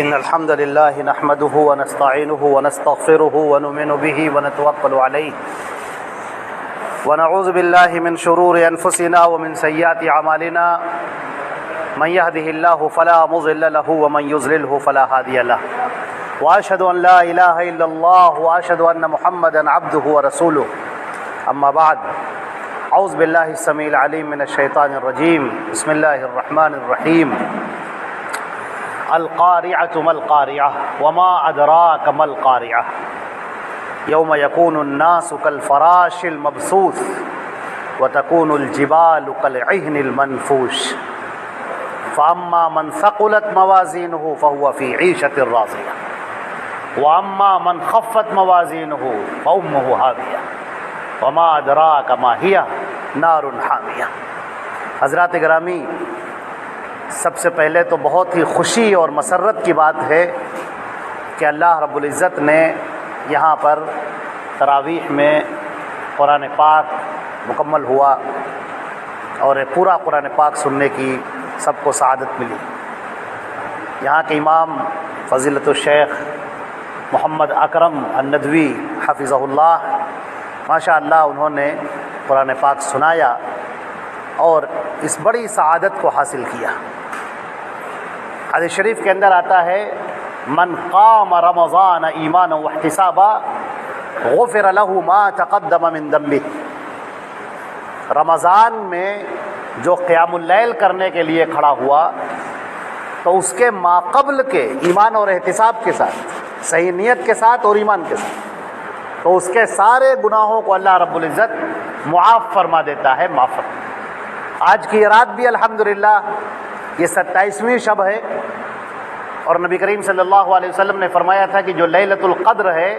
إن الحمد لله نحمده ونستعينه ونستغفره ونؤمن به ونتوكل عليه ونعوذ بالله من شرور أنفسنا ومن سيئات أعمالنا من يهده الله فلا مضل له ومن يضلله فلا هادي له وأشهد أن لا إله إلا الله وأشهد أن محمدا عبده ورسوله أما بعد أعوذ بالله السميع العليم من الشيطان الرجيم بسم الله الرحمن الرحيم القارعة ما القارعة وما أدراك ما القارعة يوم يكون الناس كالفراش المبثوث وتكون الجبال كالعهن المنفوش فأما من ثقلت موازينه فهو في عيشة راضية وأما من خفت موازينه فأمه هاوية وما أدراك ما هي نار حامية۔ حضرات گرامی، سب سے پہلے تو بہت ہی خوشی اور مسرت کی بات ہے کہ اللہ رب العزت نے یہاں پر تراویح میں قرآن پاک مکمل ہوا اور پورا قرآن پاک سننے کی سب کو سعادت ملی۔ یہاں کے امام فضیلت الشیخ محمد اکرم الندوی حفظہ اللہ، ماشاء اللہ انہوں نے قرآن پاک سنایا اور اس بڑی سعادت کو حاصل کیا۔ حدیث شریف کے اندر آتا ہے من قام رمضان ایمانا واحتسابا غفر له ما تقدم من ذنبه۔ رمضان میں جو قیام اللیل کرنے کے لیے کھڑا ہوا تو اس کے ماقبل کے ایمان اور احتساب کے ساتھ، صحیح نیت کے ساتھ اور ایمان کے ساتھ، تو اس کے سارے گناہوں کو اللہ رب العزت معاف فرما دیتا ہے، معاف فرما۔ آج کی یہ رات بھی الحمدللہ یہ 27ویں شب ہے اور نبی کریم صلی اللہ علیہ وسلم نے فرمایا تھا کہ جو لیلۃ القدر ہے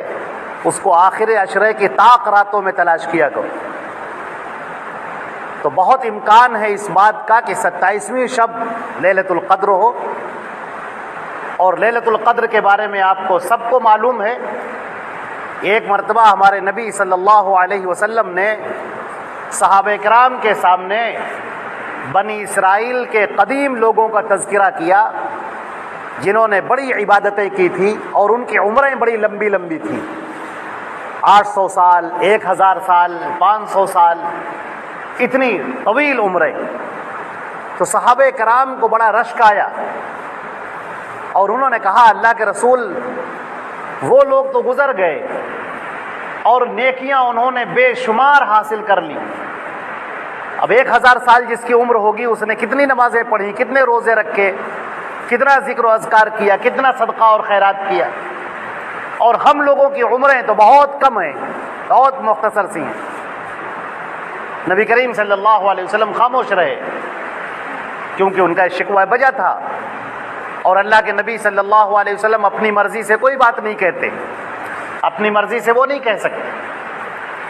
اس کو آخر عشرے کی طاق راتوں میں تلاش کیا کرو۔ تو بہت امکان ہے اس بات کا کہ 27ویں شب لیلۃ القدر ہو، اور لیلۃ القدر کے بارے میں آپ کو سب کو معلوم ہے۔ ایک مرتبہ ہمارے نبی صلی اللہ علیہ وسلم نے صحابہ کرام کے سامنے بنی اسرائیل کے قدیم لوگوں کا تذکرہ کیا جنہوں نے بڑی عبادتیں کی تھیں اور ان کی عمریں بڑی لمبی لمبی تھیں، 800 سال، 1000 سال، 500 سال، اتنی طویل عمریں۔ تو صحابہ کرام کو بڑا رشک آیا اور انہوں نے کہا اللہ کے رسول، وہ لوگ تو گزر گئے اور نیکیاں انہوں نے بے شمار حاصل کر لی، اب 1000 سال جس کی عمر ہوگی اس نے کتنی نمازیں پڑھی، کتنے روزے رکھے، کتنا ذکر و اذکار کیا، کتنا صدقہ اور خیرات کیا، اور ہم لوگوں کی عمریں تو بہت کم ہیں، بہت مختصر سی ہیں۔ نبی کریم صلی اللہ علیہ وسلم خاموش رہے کیونکہ ان کا شکوہ بجا تھا، اور اللہ کے نبی صلی اللہ علیہ وسلم اپنی مرضی سے کوئی بات نہیں کہتے، اپنی مرضی سے وہ نہیں کہہ سکتے،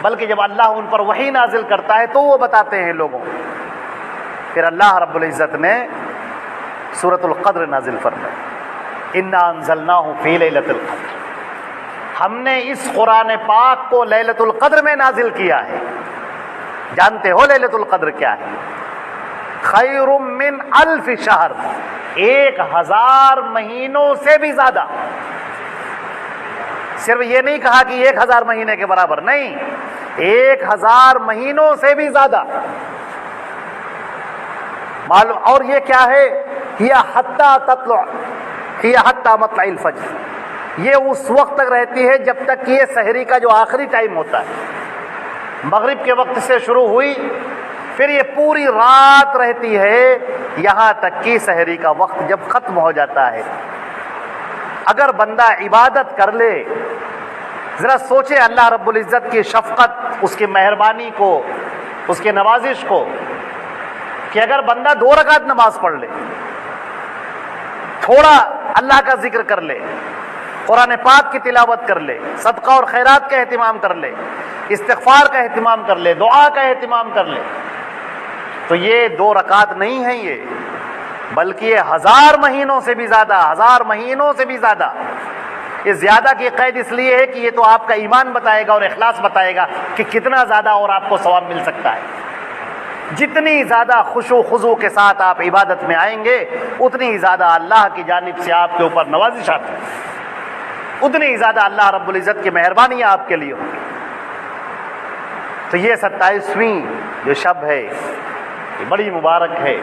بلکہ جب اللہ ان پر وحی نازل کرتا ہے تو وہ بتاتے ہیں لوگوں کو۔ پھر اللہ رب العزت نے سورۃ القدر نازل فرمائی، انا انزلناہ فی لیلۃ القدر، ہم نے اس قرآن پاک کو لیلۃ القدر میں نازل کیا ہے۔ جانتے ہو لیلۃ القدر کیا ہے؟ خیر من 1000 شہر، 1000 مہینوں سے بھی زیادہ۔ صرف یہ نہیں کہا کہ 1000 مہینے کے برابر، نہیں، 1000 مہینوں سے بھی زیادہ معلوم۔ اور یہ کیا ہے؟ ہی حتی مطلع الفجر، یہ اس وقت تک رہتی ہے جب تک کہ یہ سحری کا جو آخری ٹائم ہوتا ہے، مغرب کے وقت سے شروع ہوئی، پھر یہ پوری رات رہتی ہے یہاں تک کہ سحری کا وقت جب ختم ہو جاتا ہے۔ اگر بندہ عبادت کر لے، ذرا سوچے اللہ رب العزت کی شفقت، اس کی مہربانی کو، اس کی نوازش کو، کہ اگر بندہ 2 رکعت نماز پڑھ لے، تھوڑا اللہ کا ذکر کر لے، قرآن پاک کی تلاوت کر لے، صدقہ اور خیرات کا اہتمام کر لے، استغفار کا اہتمام کر لے، دعا کا اہتمام کر لے، تو یہ 2 رکعت نہیں ہیں یہ، بلکہ یہ 1000 مہینوں سے بھی زیادہ، 1000 مہینوں سے بھی زیادہ۔ یہ زیادہ کی قید اس لیے ہے کہ یہ تو آپ کا ایمان بتائے گا اور اخلاص بتائے گا کہ کتنا زیادہ اور آپ کو ثواب مل سکتا ہے۔ جتنی زیادہ خشوع خضوع کے ساتھ آپ عبادت میں آئیں گے اتنی ہی زیادہ اللہ کی جانب سے آپ کے اوپر نوازش آتی ہے، اتنی ہی زیادہ اللہ رب العزت کی مہربانی آپ کے لیے ہوگی۔ تو یہ 27ویں جو شب ہے یہ بڑی مبارک ہے،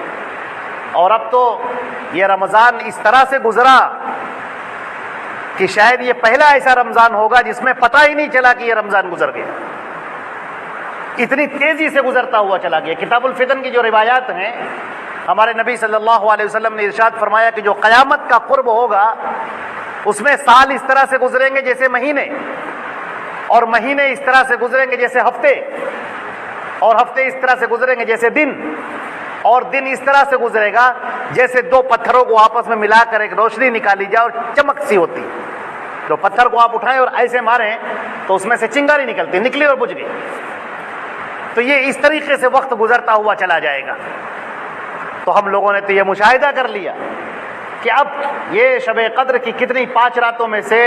اور اب تو یہ رمضان اس طرح سے گزرا کہ شاید یہ پہلا ایسا رمضان ہوگا جس میں پتہ ہی نہیں چلا کہ یہ رمضان گزر گیا، اتنی تیزی سے گزرتا ہوا چلا گیا۔ کتاب الفتن کی جو روایات ہیں، ہمارے نبی صلی اللہ علیہ وسلم نے ارشاد فرمایا کہ جو قیامت کا قرب ہوگا اس میں سال اس طرح سے گزریں گے جیسے مہینے، اور مہینے اس طرح سے گزریں گے جیسے ہفتے، اور ہفتے اس طرح سے گزریں گے جیسے دن، اور دن اس طرح سے گزرے گا جیسے دو پتھروں کو آپس میں ملا کر ایک روشنی نکالی جائے اور چمک سی ہوتی ہے۔ جو پتھر کو آپ اٹھائیں اور ایسے ماریں تو اس میں سے چنگاری نکلتی، نکلی اور بجھ گئی۔ تو یہ اس طریقے سے وقت گزرتا ہوا چلا جائے گا۔ تو ہم لوگوں نے تو یہ مشاہدہ کر لیا کہ اب یہ شب قدر کی کتنی 5 راتوں میں سے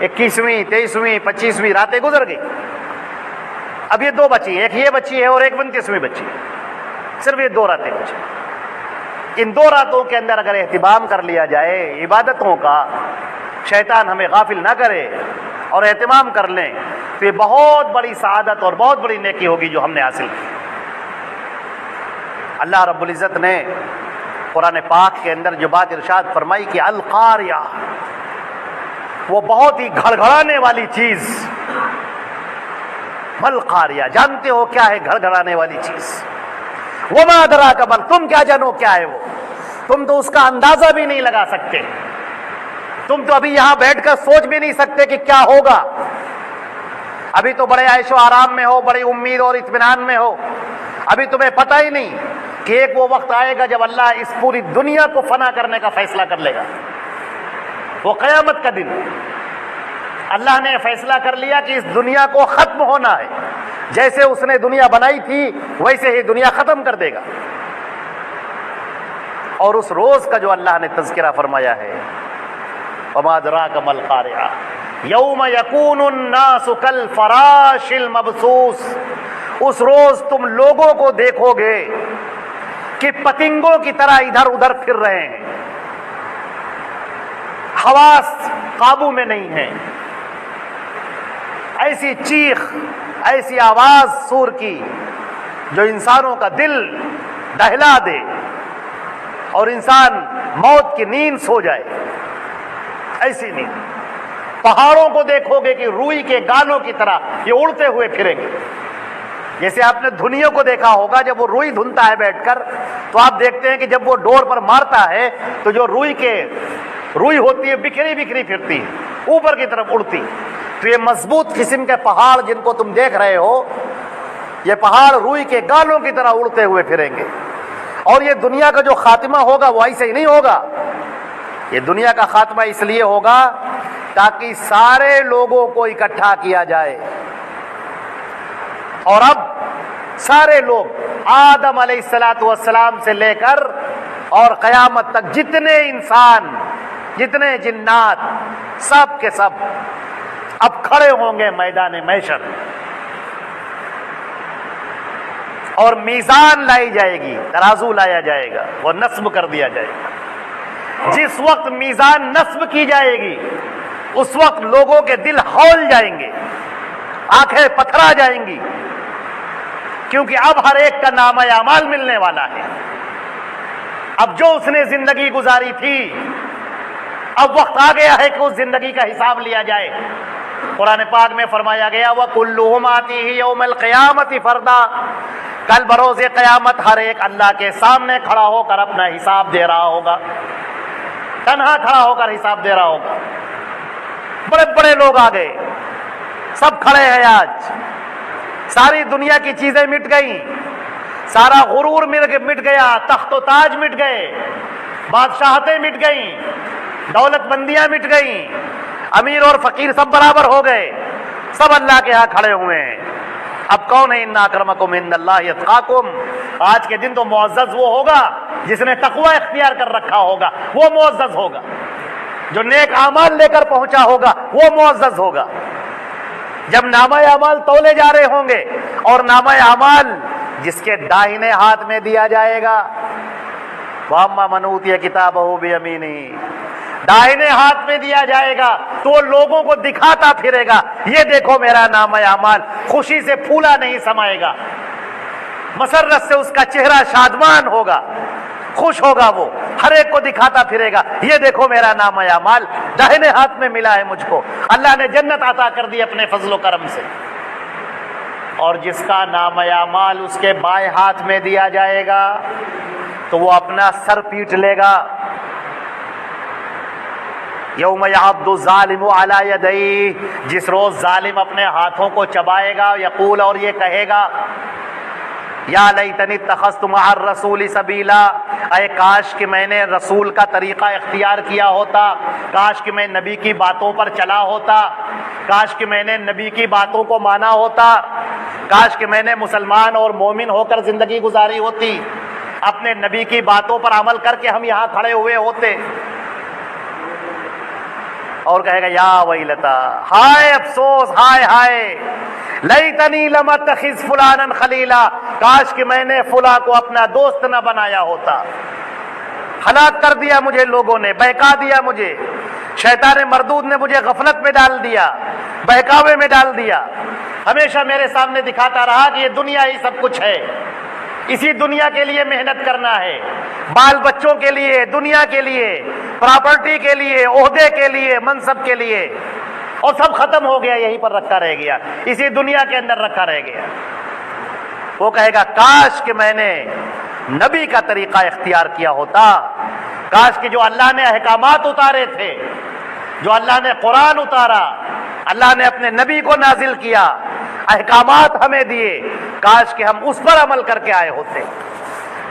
21ویں 23ویں 25ویں راتیں گزر گئی، اب یہ 2 بچی، ایک یہ بچی ہے اور ایک 29ویں بچی ہے، صرف یہ 2 راتیں بچی۔ ان 2 راتوں کے اندر اگر اہتمام کر لیا جائے عبادتوں کا، شیطان ہمیں غافل نہ کرے اور اہتمام کر لیں، تو یہ بہت بڑی سعادت اور بہت بڑی نیکی ہوگی جو ہم نے حاصل کی۔ اللہ رب العزت نے قرآن پاک کے اندر جو بات ارشاد فرمائی کہ القاریہ، وہ بہت ہی گھڑ گھڑانے والی چیز، القاریہ، جانتے ہو کیا ہے گھڑ گھڑانے والی چیز؟ وما ادراک ما، تم کیا جانو کیا ہے وہ؟ تم تو اس کا اندازہ بھی نہیں لگا سکتے، تم تو ابھی یہاں بیٹھ کر سوچ بھی نہیں سکتے کہ کیا ہوگا، ابھی تو بڑے عیش و آرام میں ہو، بڑی امید اور اطمینان میں ہو، ابھی تمہیں پتہ ہی نہیں کہ ایک وہ وقت آئے گا جب اللہ اس پوری دنیا کو فنا کرنے کا فیصلہ کر لے گا، وہ قیامت کا دن۔ اللہ نے فیصلہ کر لیا کہ اس دنیا کو ختم ہونا ہے، جیسے اس نے دنیا بنائی تھی ویسے ہی دنیا ختم کر دے گا۔ اور اس روز کا جو اللہ نے تذکرہ فرمایا ہے، وما ادراک ما القاریہ یوم یکون الناس کالفراش المبثوث، اس روز تم لوگوں کو دیکھو گے کہ پتنگوں کی طرح ادھر ادھر پھر رہے ہیں، حواس قابو میں نہیں ہیں، ایسی چیخ، ایسی آواز سور کی جو انسانوں کا دل دہلا دے اور انسان موت کی نیند سو جائے، ایسی نیند۔ پہاڑوں کو دیکھو گے کہ روئی کے گالوں کی طرح یہ اڑتے ہوئے پھریں گے، جیسے آپ نے دھنیوں کو دیکھا ہوگا، جب وہ روئی دھنتا ہے بیٹھ کر تو آپ دیکھتے ہیں کہ جب وہ ڈور پر مارتا ہے تو جو روئی ہوتی ہے بکھری بکھری پھرتی ہے، اوپر کی طرف اڑتی۔ تو یہ مضبوط قسم کے پہاڑ جن کو تم دیکھ رہے ہو، یہ پہاڑ روئی کے گالوں کی طرح اڑتے ہوئے پھریں گے۔ اور یہ دنیا کا جو خاتمہ ہوگا وہ ایسے ہی نہیں ہوگا، یہ دنیا کا خاتمہ اس لیے ہوگا تاکہ سارے لوگوں کو اکٹھا کیا جائے، اور اب سارے لوگ آدم علیہ السلام سے لے کر اور قیامت تک جتنے انسان، جتنے جنات، سب کے سب اب کھڑے ہوں گے میدان محشر، اور میزان لائی جائے گی، ترازو لایا جائے گا، وہ نصب کر دیا جائے گا۔ جس وقت میزان نصب کی جائے گی اس وقت لوگوں کے دل ہول جائیں گے، آنکھیں پتھرا جائیں گی، کیونکہ اب ہر ایک کا نامہ اعمال ملنے والا ہے۔ اب جو اس نے زندگی گزاری تھی، اب وقت آ گیا ہے کہ اس زندگی کا حساب لیا جائے۔ قرآن پاک میں فرمایا گیا وَكُلُّهُمْ آتِيهِ يَوْمَ الْقِيَامَةِ فَرْدًا، کل بروز قیامت ہر ایک اللہ کے سامنے کھڑا ہو کر اپنا حساب دے رہا ہوگا، تنہا کھڑا ہو کر حساب دے رہا ہوگا۔ بڑے بڑے لوگ آ گئے، سب کھڑے ہیں آج، ساری دنیا کی چیزیں مٹ گئیں، سارا غرور مٹ گیا، تخت و تاج مٹ گئے، بادشاہتیں مٹ گئیں، دولت مندیاں مٹ گئیں، امیر اور فقیر سب برابر ہو گئے، سب اللہ کے ہاں کھڑے ہوئے ہیں۔ اب کون ہے ان اکرمکم عند اللہ اتقاکم؟ آج کے دن تو معزز وہ ہوگا جس نے تقوی اختیار کر رکھا ہوگا، وہ معزز ہوگا، جو نیک اعمال لے کر پہنچا ہوگا وہ معزز ہوگا۔ جب نامہ اعمال تولے جا رہے ہوں گے اور نامہ اعمال جس کے داہنے ہاتھ میں دیا جائے گا، وَأَمَّا مَنْ أُوتِيَ كِتَابَهُ بِيَمِينِهِ، داہنے ہاتھ میں دیا جائے گا تو وہ لوگوں کو دکھاتا پھرے گا، یہ دیکھو میرا نام اعمال، خوشی سے پھولا نہیں سمائے گا، مسرت سے اس کا چہرہ شادمان ہوگا، خوش ہوگا، وہ ہر ایک کو دکھاتا پھرے گا، یہ دیکھو میرا نام اعمال داہنے ہاتھ میں ملا ہے مجھ کو، اللہ نے جنت عطا کر دی اپنے فضل و کرم سے۔ اور جس کا نام اعمال اس کے بائیں ہاتھ میں دیا جائے گا تو وہ اپنا سر پیٹ لے گا۔ یوم یعض الظالم علی یدیہ، جس روز ظالم اپنے ہاتھوں کو چبائے گا، یقول، اور یہ کہے گا، یا لیتنی اتخذت مع الرسول سبیلا، اے کاش کہ میں نے رسول کا طریقہ اختیار کیا ہوتا، کاش کہ میں نبی کی باتوں پر چلا ہوتا، کاش کہ میں نے نبی کی باتوں کو مانا ہوتا، کاش کہ میں نے مسلمان اور مومن ہو کر زندگی گزاری ہوتی، اپنے نبی کی باتوں پر عمل کر کے ہم یہاں کھڑے ہوئے ہوتے۔ اور کہے گا یا ویلتا، ہائے افسوس، ہائے ہائے، لیتنی لم اتخذ فلانا خلیلا، کاش کہ میں نے فلاں کو اپنا دوست نہ بنایا ہوتا، ہلاک کر دیا مجھے لوگوں نے، بہکا دیا مجھے، شیطان مردود نے مجھے غفلت میں ڈال دیا، بہکاوے میں ڈال دیا، ہمیشہ میرے سامنے دکھاتا رہا کہ یہ دنیا ہی سب کچھ ہے، اسی دنیا کے لیے محنت کرنا ہے، بال بچوں کے لیے، دنیا کے لیے، پراپرٹی کے لیے، عہدے کے لیے، منصب کے لیے، اور سب ختم ہو گیا، یہیں پر رکھا رہ گیا، اسی دنیا کے اندر رکھا رہ گیا۔ وہ کہے گا کاش کہ میں نے نبی کا طریقہ اختیار کیا ہوتا، کاش کہ جو اللہ نے احکامات اتارے تھے، جو اللہ نے قرآن اتارا، اللہ نے اپنے نبی کو نازل کیا، احکامات ہمیں دیے، کاش کہ ہم اس پر عمل کر کے آئے ہوتے،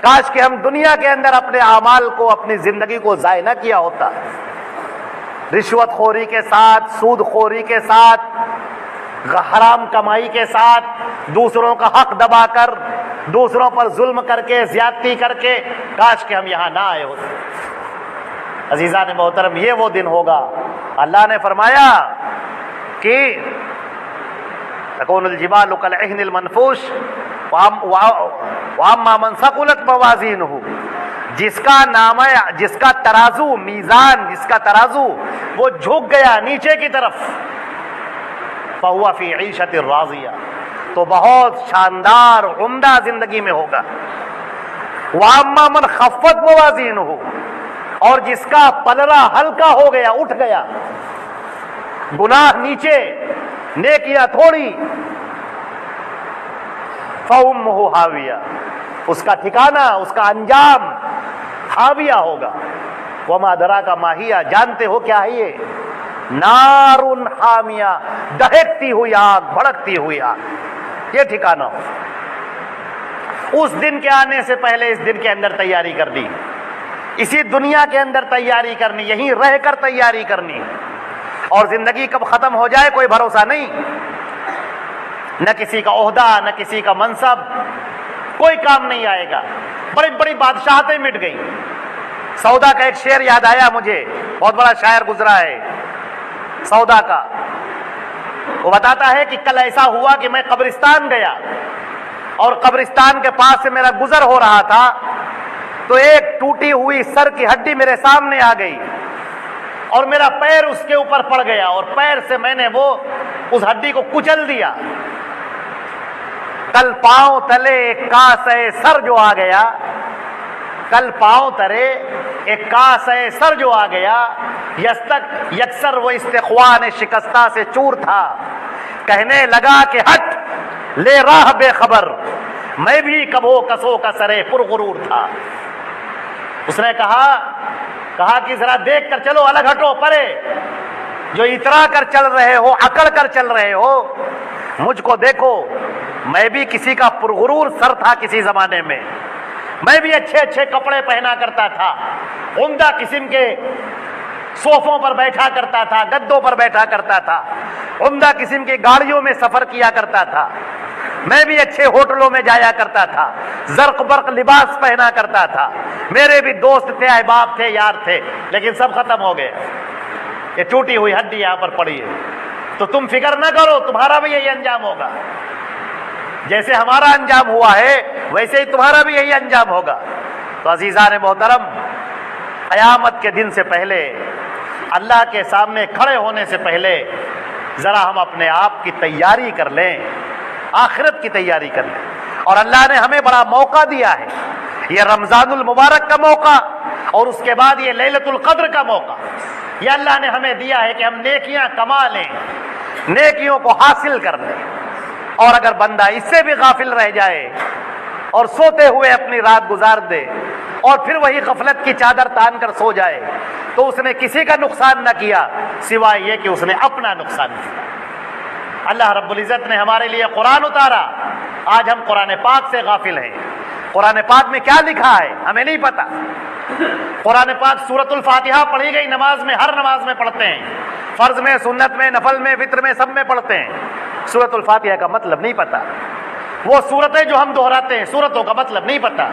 کاش کہ ہم دنیا کے اندر اپنے اعمال کو، اپنی زندگی کو ضائع نہ کیا ہوتا، رشوت خوری کے ساتھ، سود خوری کے ساتھ، حرام کمائی کے ساتھ، دوسروں کا حق دبا کر، دوسروں پر ظلم کر کے، زیادتی کر کے، کاش کہ ہم یہاں نہ آئے ہوتے۔ عزیزان محترم، یہ وہ دن ہوگا، اللہ نے فرمایا کہ تکون الجبال کالعہن المنفوش واما من ثقلت موازینہ، جس کا نام ہے، جس کا ترازو، میزان، جس کا ترازو وہ جھک گیا نیچے کی طرف، فہو فی عیشۃ راضیہ، تو بہت شاندار عمدہ زندگی میں ہوگا۔ واما من خفت موازینہ، اور جس کا پلڑا ہلکا ہو گیا، اٹھ گیا، گناہ نیچے، نیکیاں تھوڑی، فَأُمُّهُ حاویہ، اس کا ٹھکانہ، اس کا انجام حاویہ ہوگا۔ وَمَا أَدْرَاكَ مَا هِیَہ، جانتے ہو کیا ہے یہ؟ نار حامیہ، دہکتی ہوئی آگ، بھڑکتی ہوئی آگ، یہ ٹھکانہ ہو۔ اس دن کے آنے سے پہلے اس دن کے اندر تیاری کرنی، اسی دنیا کے اندر تیاری کرنی، یہیں رہ کر تیاری کرنی، اور زندگی کب ختم ہو جائے کوئی بھروسہ نہیں، نہ کسی کا عہدہ، نہ کسی کا منصب، کوئی کام نہیں آئے گا، بڑی بڑی بادشاہتیں مٹ گئی۔ سودا کا ایک شعر یاد آیا مجھے، بہت بڑا شاعر گزرا ہے سودا کا، وہ بتاتا ہے کہ کل ایسا ہوا کہ میں قبرستان گیا، اور قبرستان کے پاس سے میرا گزر ہو رہا تھا، تو ایک ٹوٹی ہوئی سر کی ہڈی میرے سامنے آ گئی، اور میرا پیر اس کے اوپر پڑ گیا، اور پیر سے میں نے اس ہڈی کو کچل دیا۔ کل پاؤں تلے ایک کاسے سر جو آ گیا، کل پاؤں تلے ایک کاسے سر جو آ گیا، یکسر وہ استخوان شکستہ سے چور تھا، کہنے لگا کہ ہٹ لے راہ بے خبر، میں بھی کبھو کسو کا سرے پرغرور تھا۔ اس نے کہا کہ ذرا دیکھ کر چلو، الگ ہٹو، پرے جو اترا کر چل رہے ہو، اکڑ کر چل رہے ہو، مجھ کو دیکھو، میں بھی کسی کا پرغرور سر تھا کسی زمانے میں، میں بھی اچھے اچھے کپڑے پہنا کرتا تھا، عمدہ قسم کے صوفوں پر بیٹھا کرتا تھا، گدوں پر بیٹھا کرتا تھا، عمدہ قسم کی گاڑیوں میں سفر کیا کرتا تھا، میں بھی اچھے ہوٹلوں میں جایا کرتا تھا، زرق برق لباس پہنا کرتا تھا، میرے بھی دوست تھے، احباب تھے، یار تھے، لیکن سب ختم ہو گئے، یہ ٹوٹی ہوئی ہڈی یہاں پر پڑی ہے، تو تم فکر نہ کرو، تمہارا بھی یہی انجام ہوگا۔ جیسے ہمارا انجام ہوا ہے ویسے ہی تمہارا بھی یہی انجام ہوگا۔ تو عزیزان محترم، قیامت کے دن سے پہلے، اللہ کے سامنے کھڑے ہونے سے پہلے ذرا ہم اپنے آپ کی تیاری کر لیں، آخرت کی تیاری کر لیں۔ اور اللہ نے ہمیں بڑا موقع دیا ہے، یہ رمضان المبارک کا موقع اور اس کے بعد یہ لیلۃ القدر کا موقع، یہ اللہ نے ہمیں دیا ہے کہ ہم نیکیاں کما لیں، نیکیوں کو حاصل کر لیں۔ اور اگر بندہ اس سے بھی غافل رہ جائے اور سوتے ہوئے اپنی رات گزار دے اور پھر وہی غفلت کی چادر تان کر سو جائے تو اس نے کسی کا نقصان نہ کیا سوائے یہ کہ اس نے اپنا نقصان کیا۔ اللہ رب العزت نے ہمارے لیے قرآن اتارا، آج ہم قرآن پاک سے غافل ہیں۔ قرآن پاک میں کیا لکھا ہے ہمیں نہیں پتا۔ قرآن پاک سورۃ الفاتحہ پڑھی گئی نماز میں، ہر نماز میں پڑھتے ہیں، فرض میں، سنت میں، نفل میں، وتر میں، سب میں پڑھتے ہیں۔ سورۃ الفاتحہ کا مطلب نہیں پتا، وہ سورتیں جو ہم دہراتے ہیں سورتوں کا مطلب نہیں پتا۔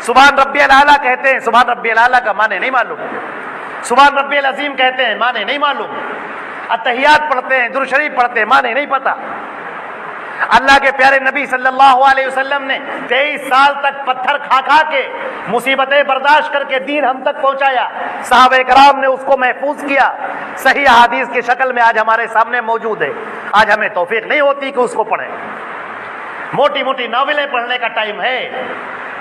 سبحان ربی الاعلیٰ کہتے ہیں، سبحان ربی الاعلیٰ کا معنی نہیں معلوم۔ سبحان ربی العظیم کہتے ہیں، معنی نہیں معلوم۔ اتحیات پڑھتے ہیں، درود شریف پڑھتے ہیں، معنی نہیں پتا۔ اللہ کے پیارے نبی صلی اللہ علیہ وسلم نے 23 سال تک پتھر کھا کھا کے مصیبتیں برداشت کر کے دین ہم تک پہنچایا، صحابہ کرام نے اس کو محفوظ کیا، صحیح احادیث کی شکل میں آج ہمارے سامنے موجود ہے۔ آج ہمیں توفیق نہیں ہوتی کہ اس کو پڑھیں۔ موٹی موٹی ناولیں پڑھنے کا ٹائم ہے،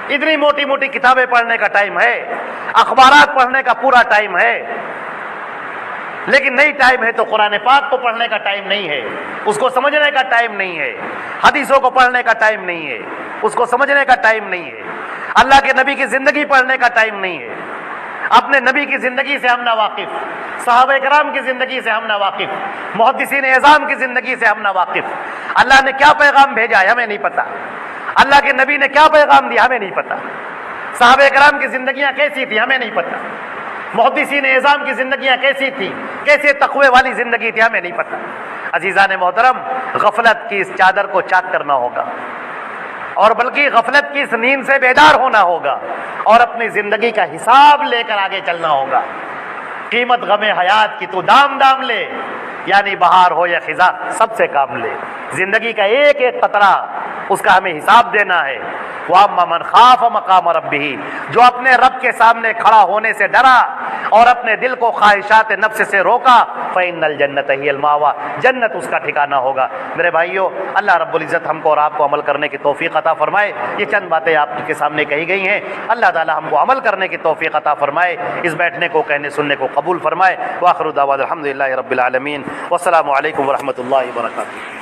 اتنی موٹی موٹی کتابیں پڑھنے کا ٹائم ہے، اخبارات پڑھنے کا پورا ٹائم ہے، لیکن نہیں ٹائم ہے تو قرآن پاک کو پڑھنے کا ٹائم نہیں ہے، اس کو سمجھنے کا ٹائم نہیں ہے، حدیثوں کو پڑھنے کا ٹائم نہیں ہے، اس کو سمجھنے کا ٹائم نہیں ہے، اللہ کے نبی کی زندگی پڑھنے کا ٹائم نہیں ہے، اپنے نبی کی زندگی سے ہم نہ واقف، صحابہ کرام کی زندگی سے ہم نہ واقف، محدثین اعظام کی زندگی سے ہم نہ واقف۔ اللہ نے کیا پیغام بھیجا ہے ہمیں نہیں پتا، اللہ کے نبی نے کیا پیغام دیا ہمیں نہیں پتا، صحابہ کرام کی زندگیاں کیسی تھی ہمیں نہیں پتا، محدثین اعظام کی زندگیاں کیسی تھی، کیسے تقوی والی زندگی تھی ہمیں نہیں پتا۔ عزیزان محترم، غفلت کی اس چادر کو چاک کرنا ہوگا اور بلکہ غفلت کی اس نیند سے بیدار ہونا ہوگا اور اپنی زندگی کا حساب لے کر آگے چلنا ہوگا۔ قیمت غم حیات کی تو دام دام لے، یعنی بہار ہو یا خزاں سب سے کام لے۔ زندگی کا ایک ایک قطرہ اس کا ہمیں حساب دینا ہے۔ وَأَمَّا مَنْ خَافَ مَقَامَ رَبِّهِ، جو اپنے رب کے سامنے کھڑا ہونے سے ڈرا اور اپنے دل کو خواہشات نفس سے روکا، فَإِنَّ الْجَنَّةَ هِيَ الْمَأْوَىٰ، جنت اس کا ٹھکانہ ہوگا۔ میرے بھائیو، اللہ رب العزت ہم کو اور آپ کو عمل کرنے کی توفیق عطا فرمائے۔ یہ چند باتیں آپ کے سامنے کہی گئی ہیں، اللہ تعالی ہم کو عمل کرنے کی توفیق عطا فرمائے، اس بیٹھنے کو کہنے سننے کو قبول فرمائے۔ وآخر دعوانا الحمدللہ رب العالمین، والسلام علیکم ورحمۃ اللہ وبرکاتہ۔